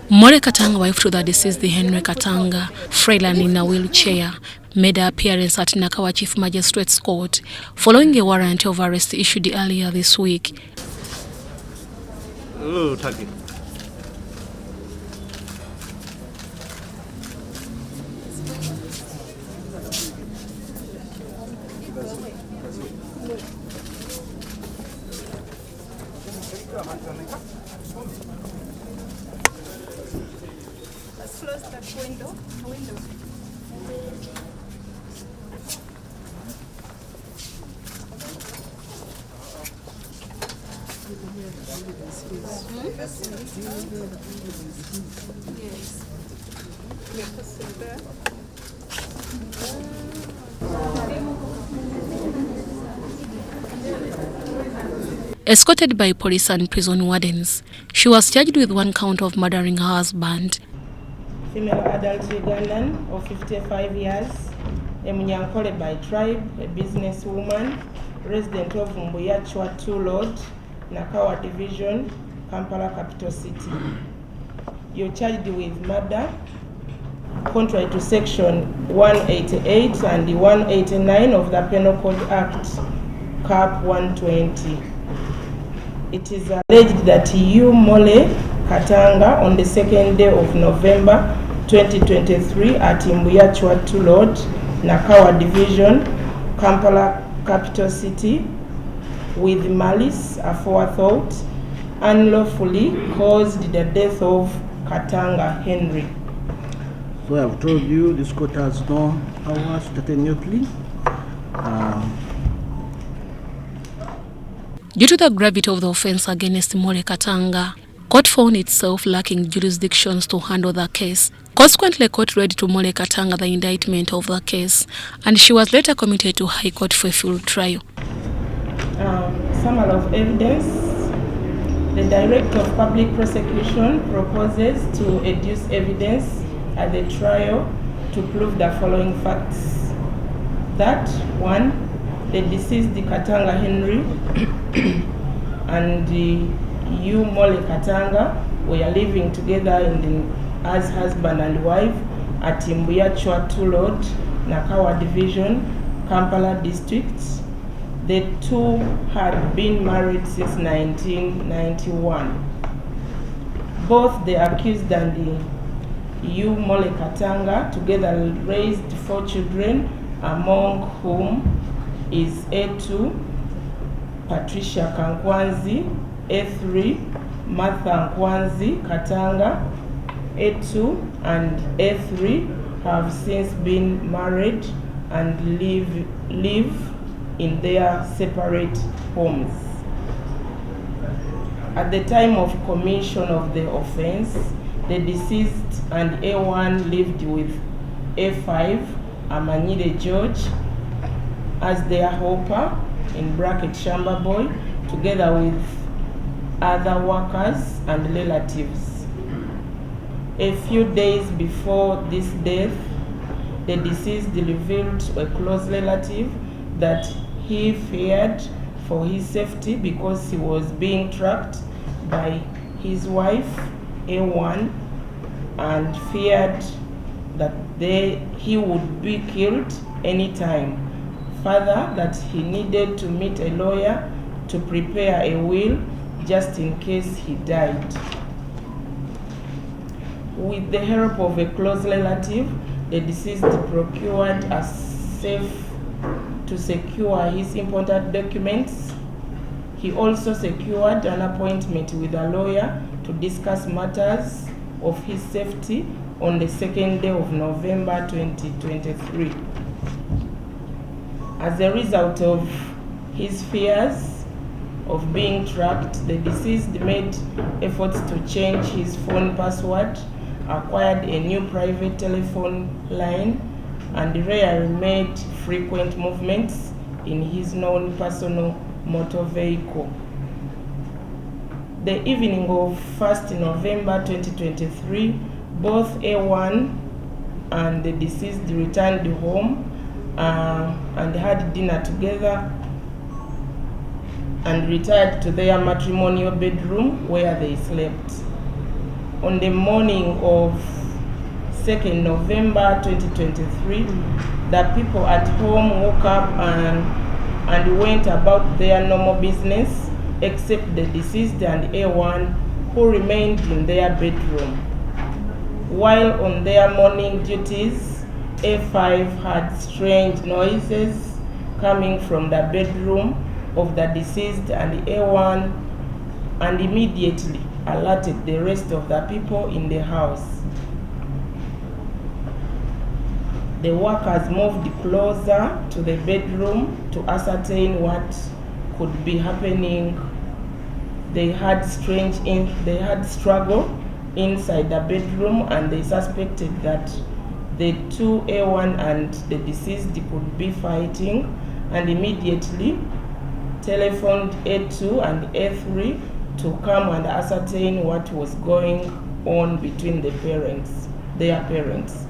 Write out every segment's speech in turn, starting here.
Molly Katanga, wife to the deceased Henry Katanga, frail and in a wheelchair, made her appearance at Nakawa Chief Magistrate's Court following a warrant of arrest issued earlier this week. Let's close that window. Yes. Escorted by police and prison wardens, she was charged with one count of murdering her husband. Female adult Ugandan of 55 years, a Munyankole by tribe, a businesswoman, resident of Mbuyachwa 2 Road, Nakawa Division, Kampala Capital City. You're charged with murder, contrary to section 188 and 189 of the Penal Code Act, Cap 120. It is alleged that you, Molly Katanga, on the 2nd day of November 2023 at Mbuyachwa 2 Road, Nakawa Division, Kampala Capital City, with malice aforethought, unlawfully caused the death of Katanga Henry. So I have told you this court has no powers to take new plea. Due to the gravity of the offense against Molly Katanga, court found itself lacking jurisdictions to handle the case. Consequently, court read to Molly Katanga the indictment of the case, and she was later committed to High Court for a full trial. Summary of evidence. The Director of Public Prosecution proposes to adduce evidence at the trial to prove the following facts. That, 1, the deceased Katanga Henry and you, Molly Katanga, were living together as husband and wife at Mbuyachwa 2 Road, Nakawa Division, Kampala District. The two had been married since 1991. Both the accused and you, Molly Katanga, together raised 4 children, among whom is A2, Patricia Kankwanzi, A3, Martha Nkwanzi Katanga. A2 and A3 have since been married and live in their separate homes. At the time of commission of the offense, the deceased and A1 lived with A5, Amanyire George, as their helper, in bracket Shamba Boy, together with other workers and relatives. A few days before this death, the deceased revealed to a close relative that he feared for his safety because he was being tracked by his wife, A1, and feared that he would be killed anytime. Further, that he needed to meet a lawyer to prepare a will just in case he died. With the help of a close relative, the deceased procured a safe to secure his important documents. He also secured an appointment with a lawyer to discuss matters of his safety on the 2nd day of November 2023. As a result of his fears of being tracked, the deceased made efforts to change his phone password, acquired a new private telephone line, and rarely made frequent movements in his known personal motor vehicle. The evening of 1st November 2023, both A1 and the deceased returned home and had dinner together. and retired to their matrimonial bedroom where they slept. On the morning of 2nd November 2023, the people at home woke up and went about their normal business, except the deceased and A1, who remained in their bedroom. While on their morning duties, A5 had strange noises coming from the bedroom of the deceased and A1, and immediately alerted the rest of the people in the house. The workers moved closer to the bedroom to ascertain what could be happening. They had struggle inside the bedroom, and they suspected that the two A1 and the deceased could be fighting, and immediately telephoned A2 and A3 to come and ascertain what was going on between their parents.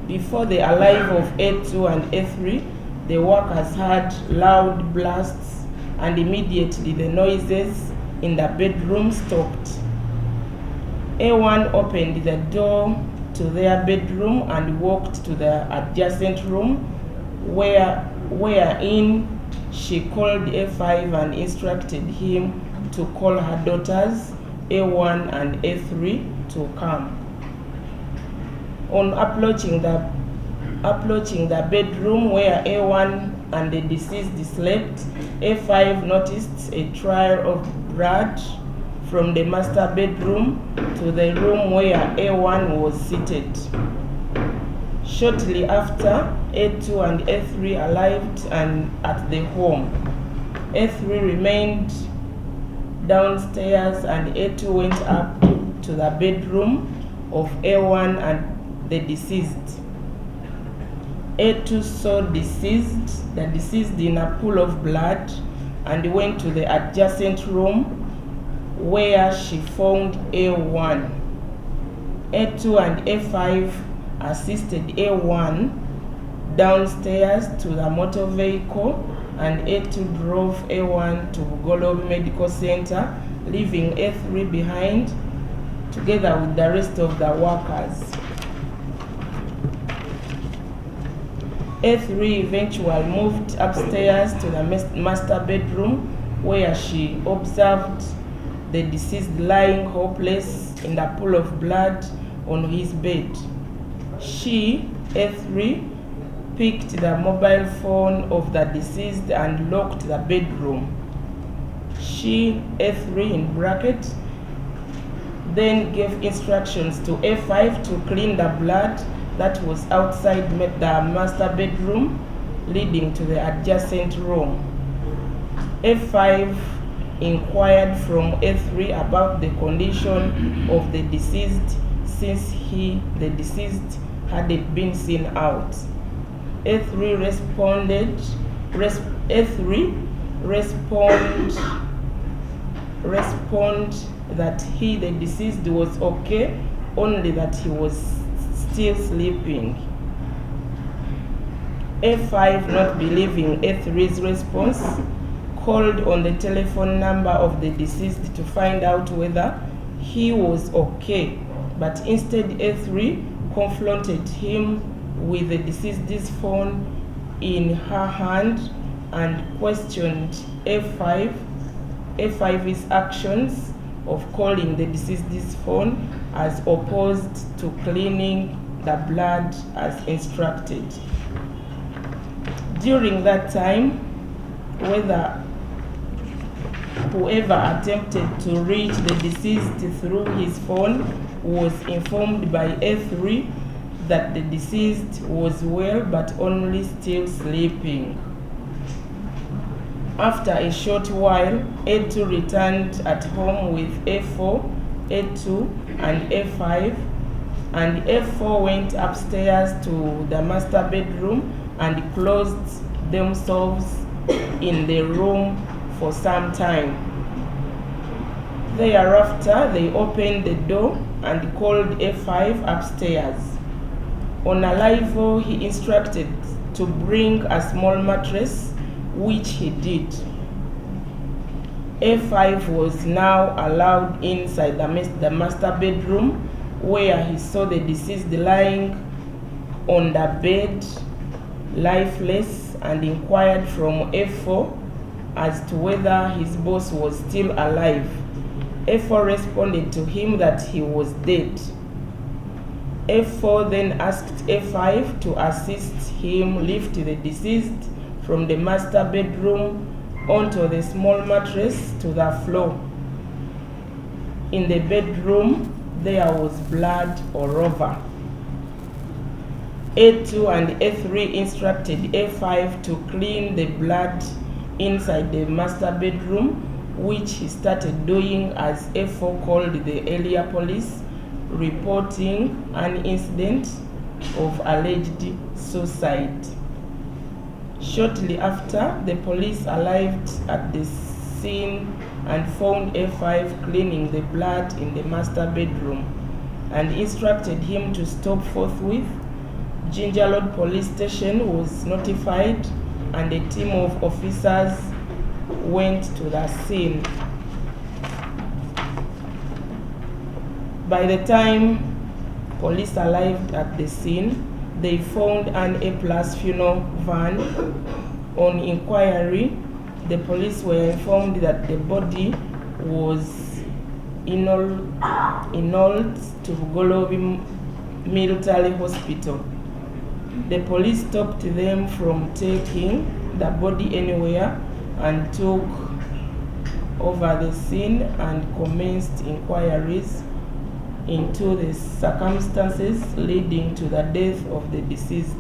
Before the arrival of A2 and A3, the workers heard loud blasts, and immediately the noises in the bedroom stopped. A1 opened the door to their bedroom and walked to the adjacent room, wherein she called A5 and instructed him to call her daughters, A1 and A3, to come. On approaching the bedroom where A1 and the deceased slept, A5 noticed a trail of blood from the master bedroom to the room where A1 was seated. Shortly after, A2 and A3 arrived at the home. A3 remained downstairs and A2 went up to the bedroom of A1 and the deceased. A2 saw the deceased in a pool of blood and went to the adjacent room where she found A1. A2 and A5 assisted A1 downstairs to the motor vehicle, and A2 drove A1 to Bugolo Medical Center, leaving A3 behind together with the rest of the workers. A3 eventually moved upstairs to the master bedroom where she observed the deceased lying hopeless in the pool of blood on his bed. She, A3, picked the mobile phone of the deceased and locked the bedroom. She, A3 in bracket, then gave instructions to A5 to clean the blood that was outside the master bedroom, leading to the adjacent room. A5 inquired from A3 about the condition of the deceased since the deceased hadn't been seen out. A3 responded that the deceased was okay, only that he was still sleeping. A5, not believing A3's response, called on the telephone number of the deceased to find out whether he was okay, but instead A3 confronted him with the deceased's phone in her hand and questioned A5's actions of calling the deceased's phone as opposed to cleaning the blood as instructed. During that time, whoever attempted to reach the deceased through his phone was informed by A3 that the deceased was well but only still sleeping. After a short while, A2 returned at home with A4, A2, and A5, and A4 went upstairs to the master bedroom and closed themselves in the room for some time. Thereafter, they opened the door and called A5 upstairs. On arrival, he instructed to bring a small mattress, which he did. A5 was now allowed inside the master bedroom, where he saw the deceased lying on the bed, lifeless, and inquired from F4 as to whether his boss was still alive. F4 responded to him that he was dead. F4 then asked A5 to assist him lift the deceased from the master bedroom onto the small mattress to the floor. In the bedroom, there was blood all over. A2 and A3 instructed A5 to clean the blood inside the master bedroom, which he started doing as A4 called the area police, reporting an incident of alleged suicide. Shortly after, the police arrived at the scene and found A5 cleaning the blood in the master bedroom and instructed him to stop forthwith. Ginger Road Police Station was notified and a team of officers went to the scene. By the time police arrived at the scene, they found an A+ funeral van. On inquiry, the police were informed that the body was inhaled to Golobi Military Hospital. The police stopped them from taking the body anywhere and took over the scene and commenced inquiries into the circumstances leading to the death of the deceased.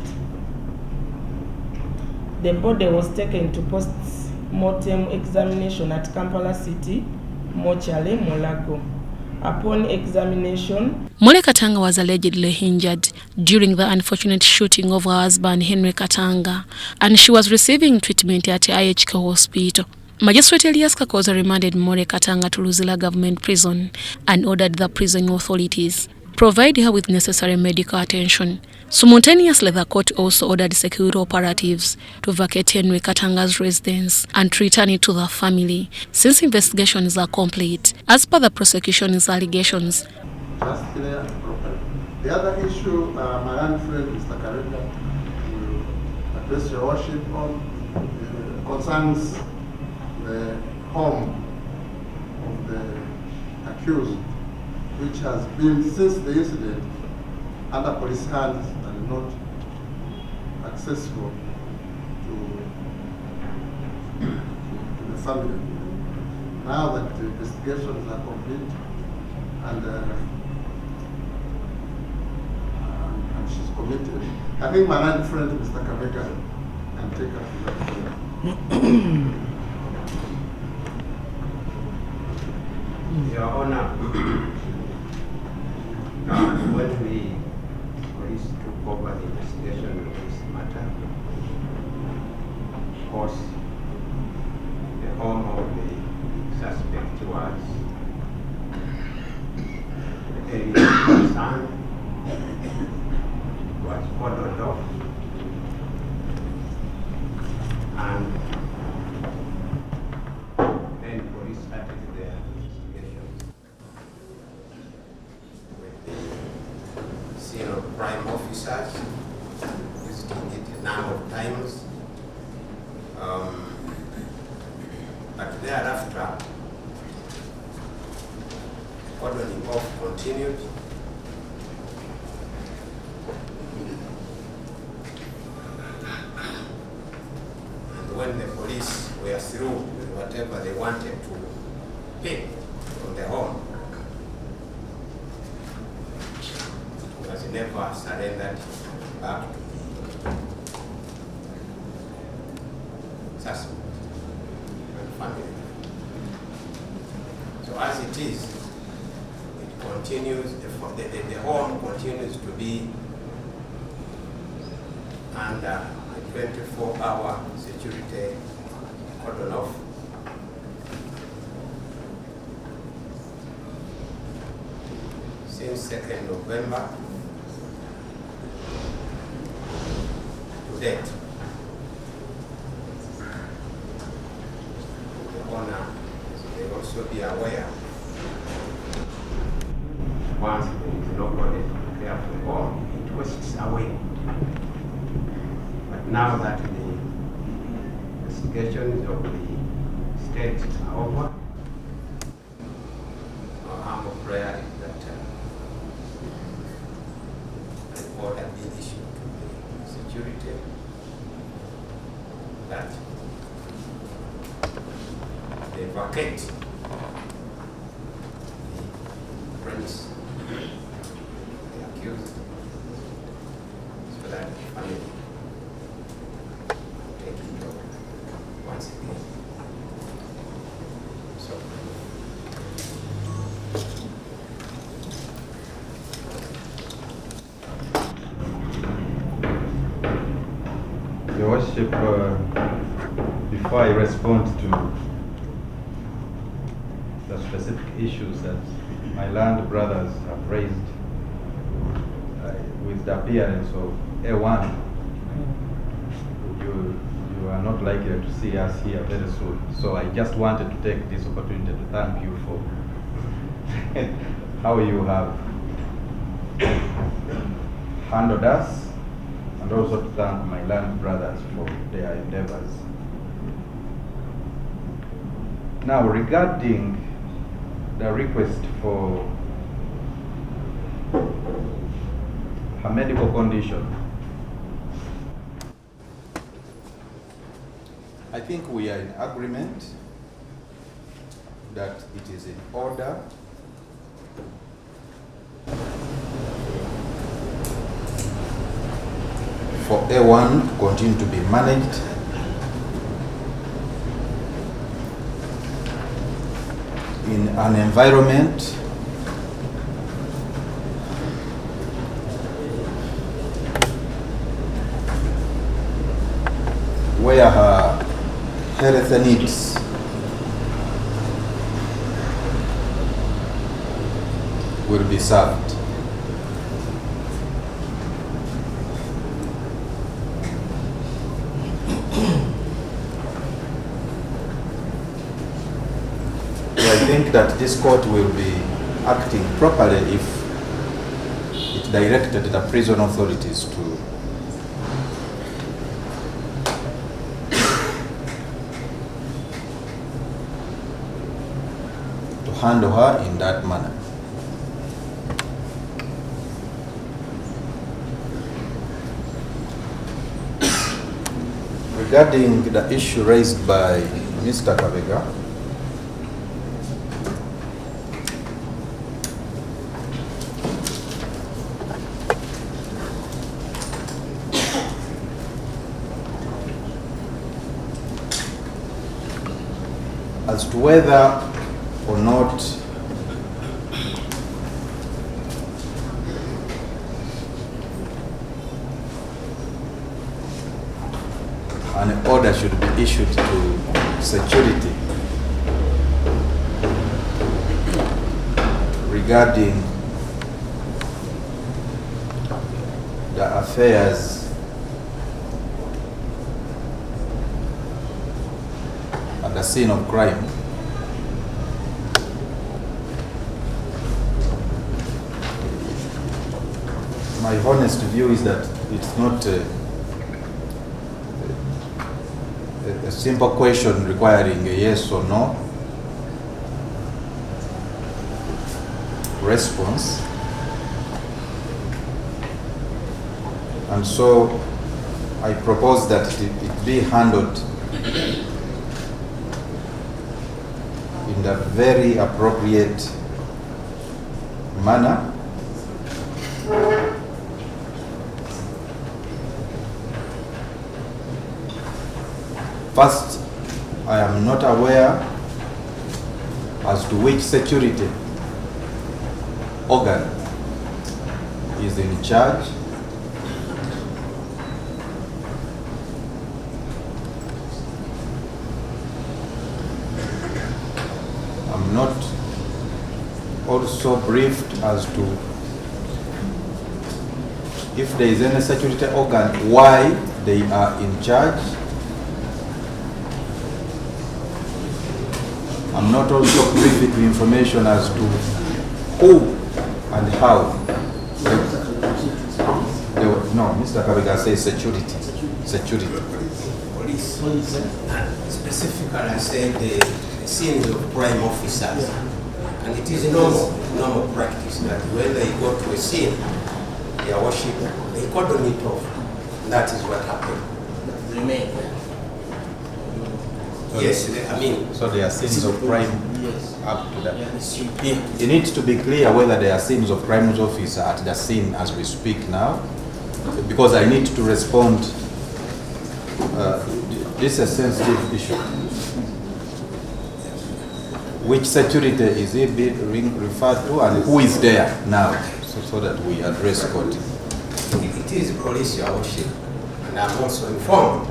The body was taken to post-mortem examination at Kampala City Mortuary, Mulago. Upon examination, Molly Katanga was allegedly injured during the unfortunate shooting of her husband Henry Katanga, and she was receiving treatment at IHK Hospital. Magistrate Elias Kakoza remanded Molly Katanga to Luzila Government Prison and ordered the prison authorities provide her with necessary medical attention. Simultaneously, the court also ordered security operatives to vacate Henry Katanga's residence and return it to the family, since investigations are complete, as per the prosecution's allegations. Just clear and proper. The other issue, my own friend Mr. Karenda will address your worship on concerns the home of the accused, which has been since the incident under police hands and not accessible to the family. Now that the investigations are complete and she's committed, I think my own friend Mr. Kameka can take her to that point. Your Honor, when the police took over the investigation of this matter, of course, the home of the suspect was the area concerned, was cordoned off, and then police started their investigations with the scene of crime officers, visiting it a number of times. But thereafter, cordoning off continued. And when the police were through with whatever they wanted to pick from the home, it was never surrendered back to the suspect and family. So as it is, it continues, the home continues to be under a 24-hour security cordon off. Since 2nd November to date. The owner is they also be aware once there is nobody to care for all, it wastes away. But now that the investigations of the state are over, our humble prayer is that an order be issued to the security that they vacate the premise, the accused, so that the family take it over once again. So, Your Worship, before I respond to the specific issues that my land brothers have raised with the appearance of A1, you are not likely to see us here very soon. So I just wanted to take this opportunity to thank you for how you have handled us, and also to thank my land brothers for their endeavors. Now, regarding the request for her medical condition, I think we are in agreement that it is in order for A1 to continue to be managed in an environment where her health needs will be served. I think that this court will be acting properly if it directed the prison authorities to handle her in that manner. Regarding the issue raised by Mr. Kabega, as to whether or not an order should be issued to security regarding the affairs at the scene of crime. My honest view is that it's not a simple question requiring a yes or no response. And so I propose that it be handled in the very appropriate manner. First, I am not aware as to which security organ is in charge. I'm not also briefed as to if there is any security organ, why they are in charge. I'm not also privy to information as to who and how. No, Mr. Kabiga says security. Security. Police. Specifically, I said the scenes of crime officers. And it is normal practice that when they go to a scene, their worship, they cordon it off. That is what happened. Remain. Yes, I mean. So there are scenes of crime up to that. Yeah. It needs to be clear whether there are scenes of crimes officer at the scene as we speak now, because I need to respond. This is a sensitive issue. Which security is it being referred to, and who is there now, so that we address court? It is police, your worship, and I'm also informed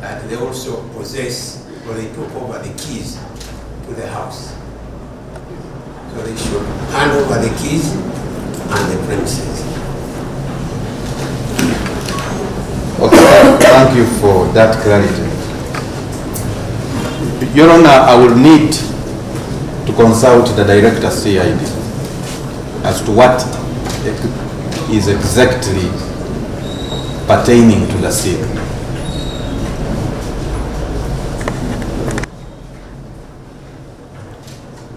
that they also possess, or they took over the keys to the house. So they should hand over the keys and the premises. Okay, thank you for that clarity. Your Honor, I will need to consult the Director CID as to what is exactly pertaining to the scene.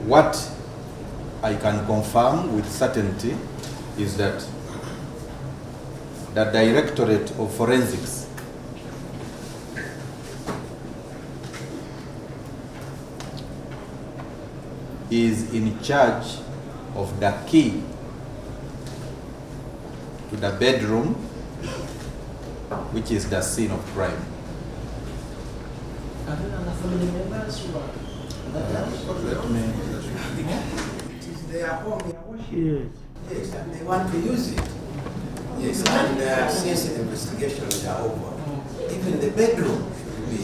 What I can confirm with certainty is that the Directorate of Forensics is in charge of the key to the bedroom, which is the scene of crime. Are there other family members who are that house? It is their home, their worship. Yes. Yes, and they want to use it. Yes, and since the investigations are over, even the bedroom should be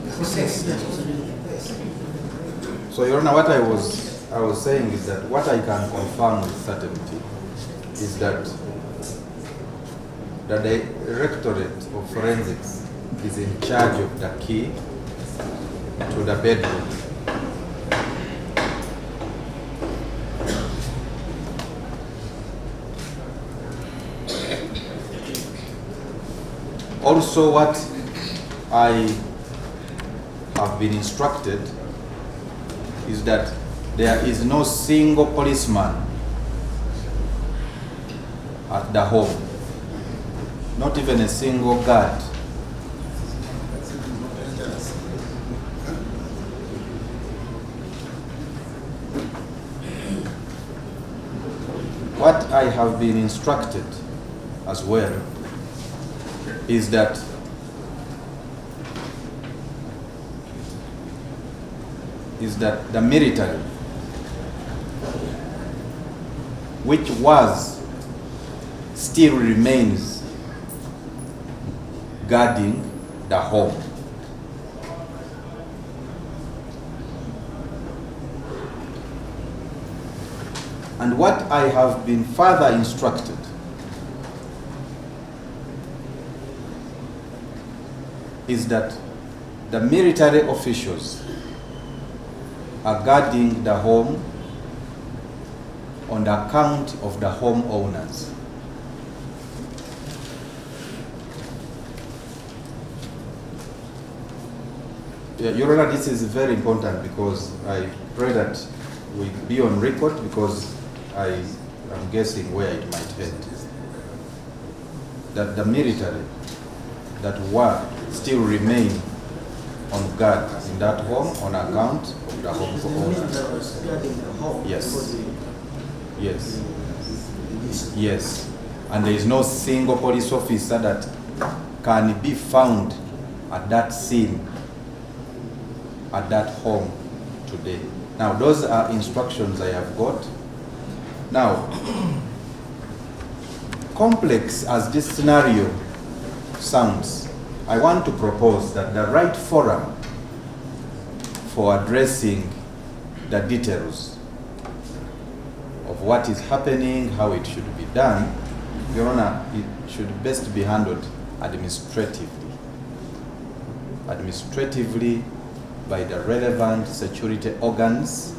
accessed. Yes. So, Your Honor, what I was saying is that what I can confirm with certainty is that the Directorate of Forensics is in charge of the key to the bedroom. Also, what I have been instructed is that there is no single policeman at the home, not even a single guard. What I have been instructed as well is that the military, which was, still remains guarding the home. And what I have been further instructed is that the military officials are guarding the home on the account of the homeowners. Your Honor, this is very important because I pray that we be on record, because I am guessing where it might head. That the military that were still remain on guard in that home on account of the homeowners. Yes. Yes. Yes. And there is no single police officer that can be found at that scene, at that home today. Now, those are instructions I have got. Now, complex as this scenario sounds, I want to propose that the right forum for addressing the details of what is happening, how it should be done, Your Honor, it should best be handled administratively. Administratively, by the relevant security organs.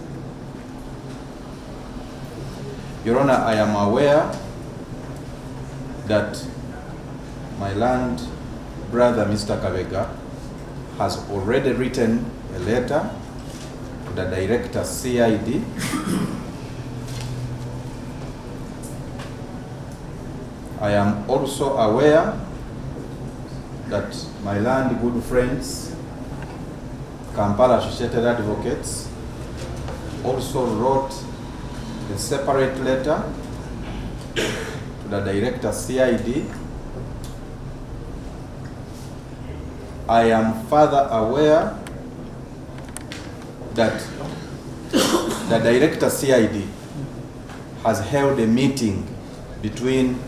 Your Honor, I am aware that my land brother, Mr. Kabega, has already written a letter to the Director CID I am also aware that my land good friends, Kampala Associated Advocates, also wrote a separate letter to the Director CID. I am further aware that the Director CID has held a meeting between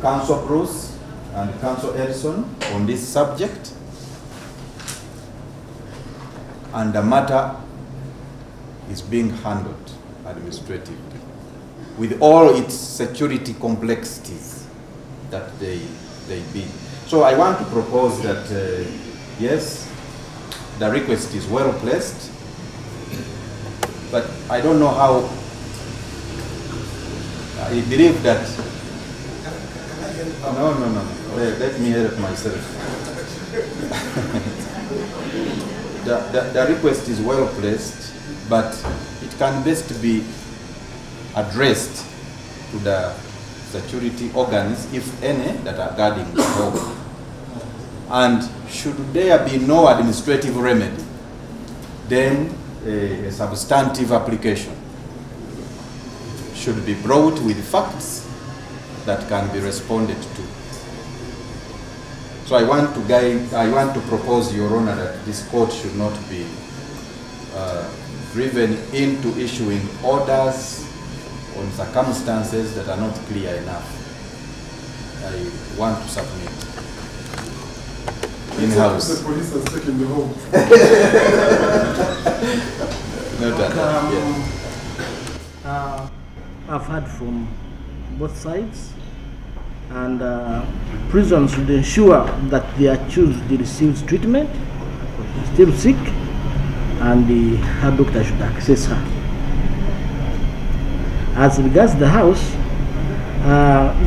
Council Bruce and Council Ellison on this subject, and the matter is being handled administratively with all its security complexities that they be. So I want to propose that yes, the request is well placed, but I don't know how. I believe that no. Let me help myself. The request is well placed, but it can best be addressed to the security organs, if any, that are guarding the home. And should there be no administrative remedy, then a substantive application should be brought with facts that can be responded to. So I want to propose, Your Honor, that this court should not be driven into issuing orders on circumstances that are not clear enough. I want to submit in-house. The police has taken the home. Not that, I've heard from both sides, and prisons should ensure that their accused receives treatment, still sick, and her doctor should access her. As regards the house,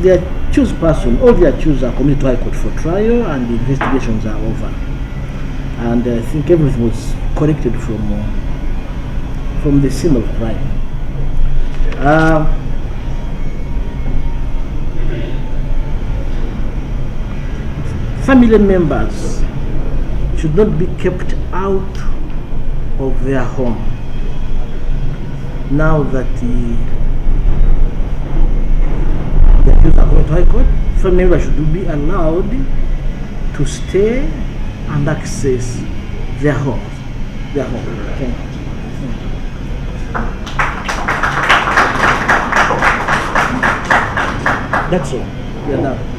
the accused person, all the accused are committed to High Court for trial, and the investigations are over. And I think everything was corrected from the scene of crime. Family members should not be kept out of their home. Now that the accused are going to High Court, family members should be allowed to stay and access their homes. Okay. That's all. We are done.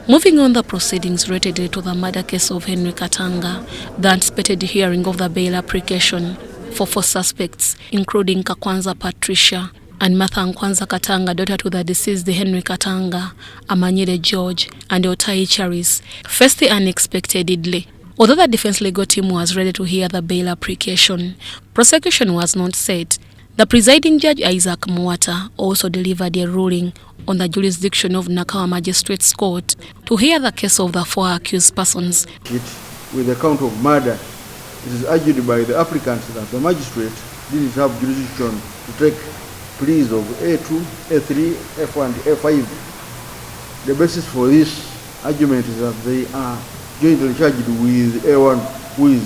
Moving on the proceedings related to the murder case of Henry Katanga, the anticipated hearing of the bail application for 4 suspects, including Kakwanza Patricia and Martha Nkwanza Katanga, daughter to the deceased Henry Katanga, Amanyire George, and Otai Charis, faced unexpectedly. Although the defense legal team was ready to hear the bail application, prosecution was not set. The presiding judge, Isaac Mwata, also delivered a ruling on the jurisdiction of Nakawa Magistrates Court to hear the case of the 4 accused persons. With the count of murder, it is argued by the applicant that the magistrate didn't have jurisdiction to take pleas of A2, A3, F1, F5. The basis for this argument is that they are jointly charged with A1, who is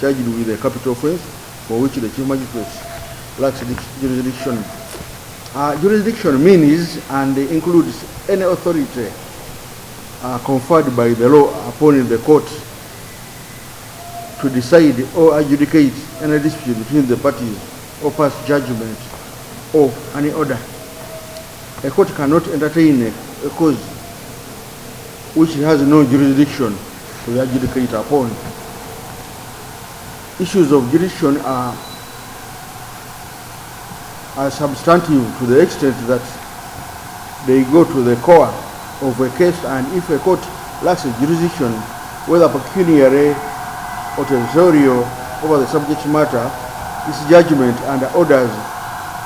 charged with a capital offense for which the chief magistrate lacks jurisdiction. Jurisdiction means and includes any authority conferred by the law upon the court to decide or adjudicate any dispute between the parties or pass judgment or any order. A court cannot entertain a cause which has no jurisdiction to adjudicate upon. Issues of jurisdiction are substantive to the extent that they go to the core of a case, and if a court lacks a jurisdiction, whether pecuniary or territorial, over the subject matter, its judgment and orders,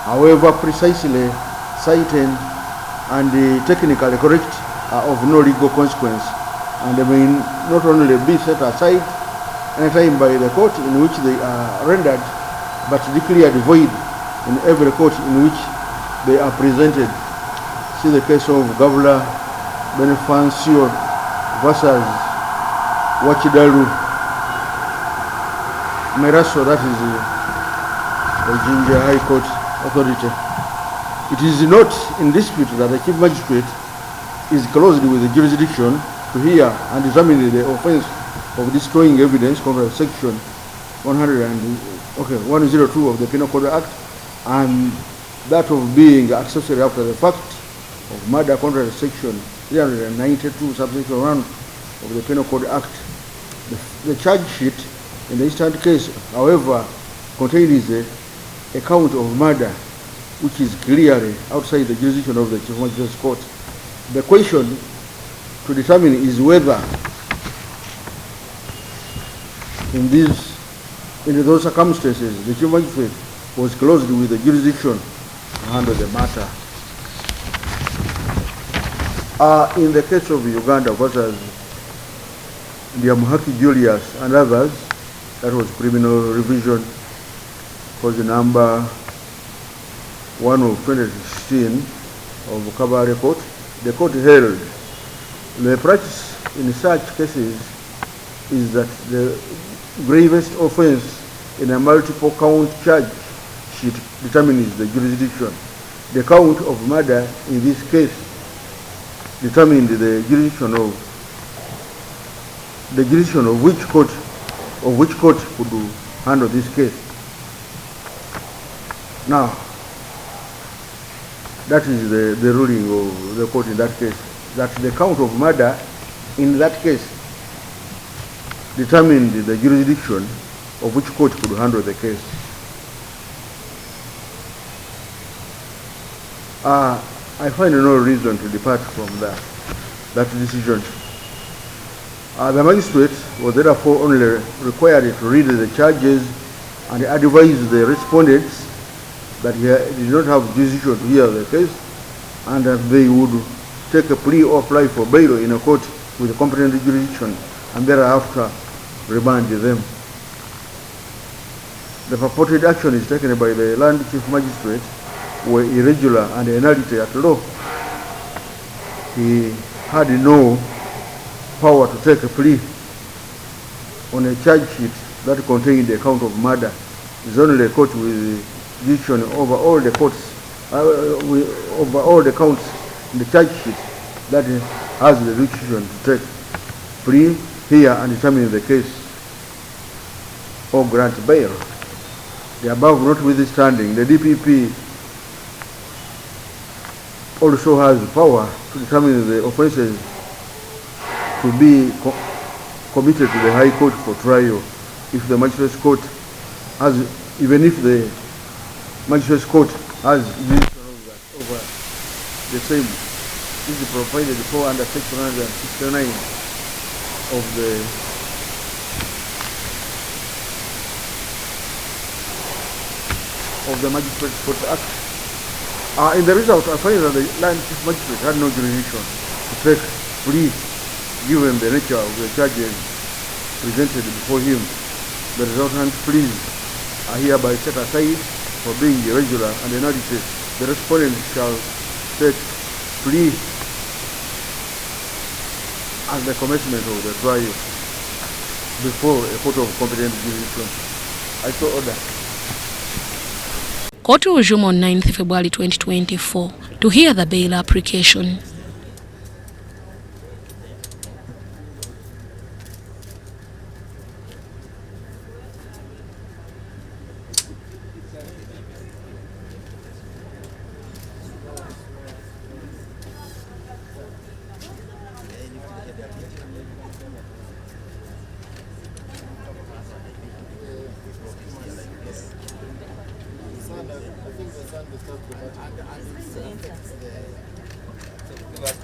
however precisely cited and technically correct, are of no legal consequence, and they may not only be set aside anytime by the court in which they are rendered, but declared void in every court in which they are presented. See the case of Gavula Benefancio versus Wachidalu Meraso, that is the Jinja High Court authority. It is not in dispute that the Chief Magistrate is closed with the jurisdiction to hear and determine the offense of destroying evidence under section 102 of the Penal Code Act, and that of being accessory after the fact of murder contrary to section 392 subsection 1 of the Penal Code Act. The charge sheet in the instant case, however, contains a count of murder which is clearly outside the jurisdiction of the Chief Magistrate's Court. The question to determine is whether in those circumstances the Chief Magistrate was closed with the jurisdiction to handle the matter. In the case of Uganda versus Ndiamuhaki Julius and others, that was criminal revision, was the number 1 of 2016 of Kabare Court. The court held the practice in such cases is that the gravest offense in a multiple count charge sheet determines the jurisdiction. The count of murder in this case determined the jurisdiction of which court could handle this case. Now, that is the ruling of the court in that case, that the count of murder in that case determined the jurisdiction of which court could handle the case. I find no reason to depart from that decision. The magistrate was therefore only required to read the charges and advise the respondents that he did not have jurisdiction to hear the case, and that they would take a plea or apply for bail in a court with a competent jurisdiction, and thereafter remand them. The purported actions taken by the land chief magistrate were irregular and a nullity at law. He had no power to take a plea on a charge sheet that contained a count of murder. It's only a court with jurisdiction over all the courts, over all the counts in the charge sheet that has the jurisdiction to take plea, hear and determine the case or grant bail. The above notwithstanding, the DPP also has power to determine the offences to be committed to the High Court for trial if the Magistrates Court has, even if the Magistrates Court has jurisdiction over the same. This is provided for under section 169 of the Magistrates Court Act. In the result, I find that the land chief magistrate had no jurisdiction to take plea given the nature of the charges presented before him. The resultant pleas are hereby set aside for being irregular and a nullity. The respondent shall take plea at the commencement of the trial before a court of competent jurisdiction. I so order. Court will resume on 9th February 2024 to hear the bail application. think the sun disturbs the battery. Take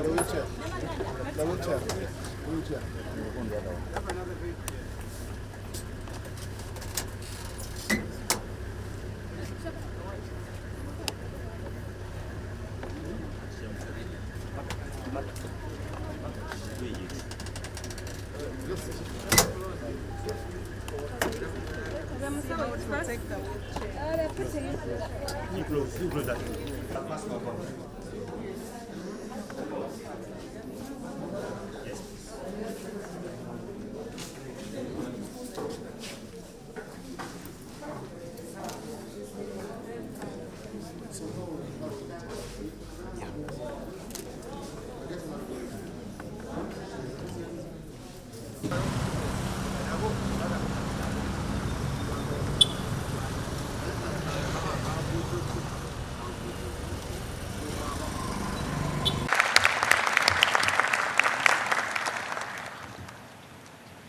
the wheelchair. You close that.